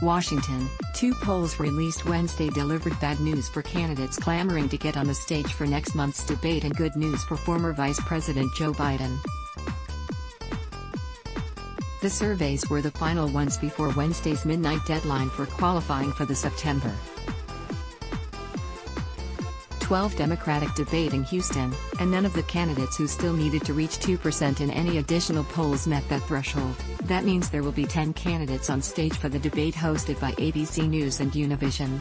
Washington, two polls released Wednesday delivered bad news for candidates clamoring to get on the stage for next month's debate and good news for former Vice President Joe Biden. The surveys were the final ones before Wednesday's midnight deadline for qualifying for the September 12 Democratic debate in Houston, and none of the candidates who still needed to reach 2% in any additional polls met that threshold. That means there will be 10 candidates on stage for the debate hosted by ABC News and Univision.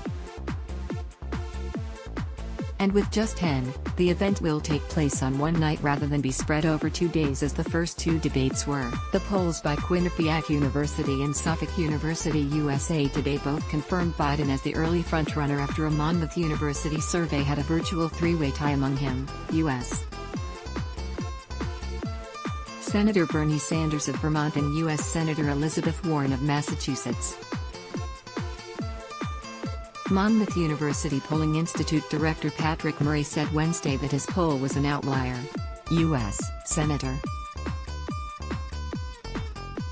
And with just 10, the event will take place on one night rather than be spread over 2 days as the first two debates were. The polls by Quinnipiac University and Suffolk University USA Today both confirmed Biden as the early frontrunner after a Monmouth University survey had a virtual three-way tie among him, U.S. Senator Bernie Sanders of Vermont and U.S. Senator Elizabeth Warren of Massachusetts. Monmouth University Polling Institute Director Patrick Murray said Wednesday that his poll was an outlier. U.S. Senator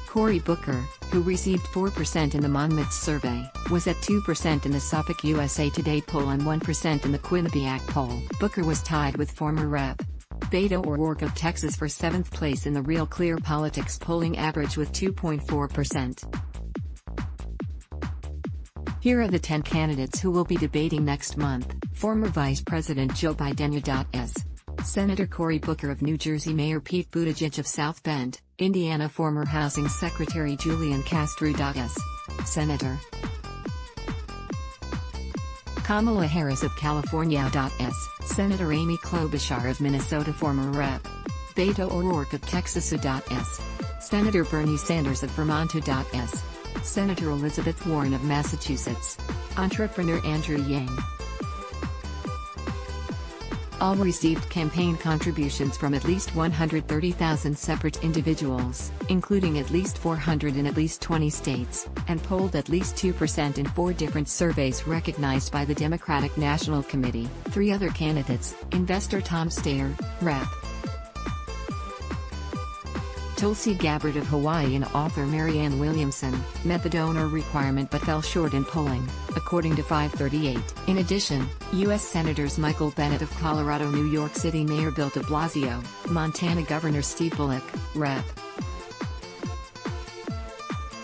Cory Booker, who received 4% in the Monmouth survey, was at 2% in the Suffolk USA Today poll and 1% in the Quinnipiac poll. Booker was tied with former Rep. Beto O'Rourke of Texas for 7th place in the Real Clear Politics polling average with 2.4%. Here are the 10 candidates who will be debating next month. Former Vice President Joe Biden U.S. Senator Cory Booker of New Jersey, Mayor Pete Buttigieg of South Bend, Indiana, former Housing Secretary Julian Castro U.S. Senator Kamala Harris of California U.S. Senator Amy Klobuchar of Minnesota, former Rep. Beto O'Rourke of Texas U.S. Senator Bernie Sanders of Vermont U.S. Senator Elizabeth Warren of Massachusetts. Entrepreneur Andrew Yang. All received campaign contributions from at least 130,000 separate individuals, including at least 400 in at least 20 states, and polled at least 2% in 4 different surveys recognized by the Democratic National Committee. 3 other candidates, investor Tom Steyer, Rep. Tulsi Gabbard of Hawaii and author Marianne Williamson, met the donor requirement but fell short in polling, according to 538. In addition, U.S. Senators Michael Bennet of Colorado, New York City Mayor Bill de Blasio, Montana Governor Steve Bullock, Rep.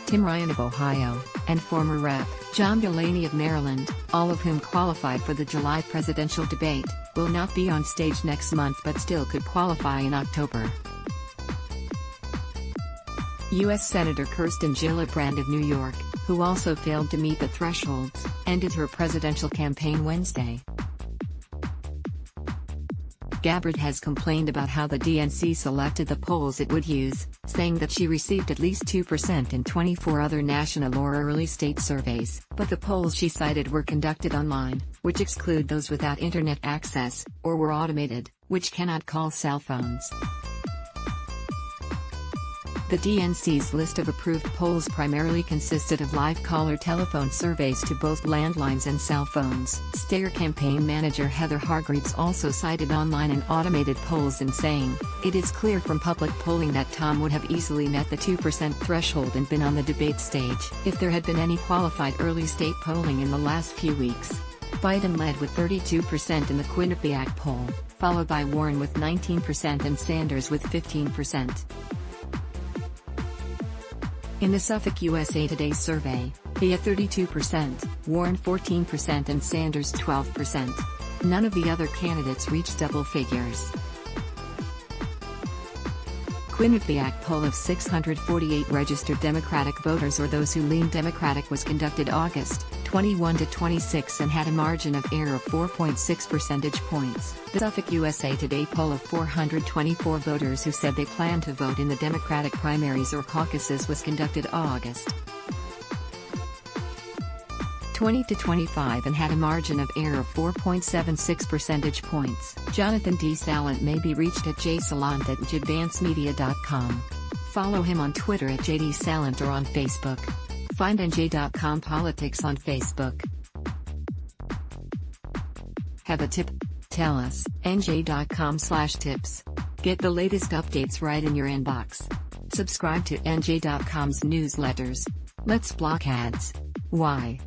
Tim Ryan of Ohio, and former Rep. John Delaney of Maryland, all of whom qualified for the July presidential debate, will not be on stage next month but still could qualify in October. U.S. Senator Kirsten Gillibrand of New York, who also failed to meet the thresholds, ended her presidential campaign Wednesday. Gabbard has complained about how the DNC selected the polls it would use, saying that she received at least 2% in 24 other national or early state surveys, but the polls she cited were conducted online, which exclude those without internet access, or were automated, which cannot call cell phones. The DNC's list of approved polls primarily consisted of live caller telephone surveys to both landlines and cell phones. Steyer campaign manager Heather Hargreaves also cited online and automated polls in saying, "It is clear from public polling that Tom would have easily met the 2% threshold and been on the debate stage if there had been any qualified early state polling in the last few weeks." Biden led with 32% in the Quinnipiac poll, followed by Warren with 19% and Sanders with 15%. In the Suffolk USA Today survey, he had 32%, Warren 14% and Sanders 12%. None of the other candidates reached double figures. Quinnipiac poll of 648 registered Democratic voters or those who leaned Democratic was conducted August 21 to 26 and had a margin of error of 4.6 percentage points. The Suffolk USA Today poll of 424 voters who said they planned to vote in the Democratic primaries or caucuses was conducted August 20 to 25 and had a margin of error of 4.76 percentage points. Jonathan D. Salant may be reached at jsalant@jadvancemedia.com. Follow him on Twitter at @JDSalant or on Facebook. Find NJ.com Politics on Facebook. Have a tip? Tell us. NJ.com/tips. Get the latest updates right in your inbox. Subscribe to NJ.com's newsletters. Let's block ads. Why?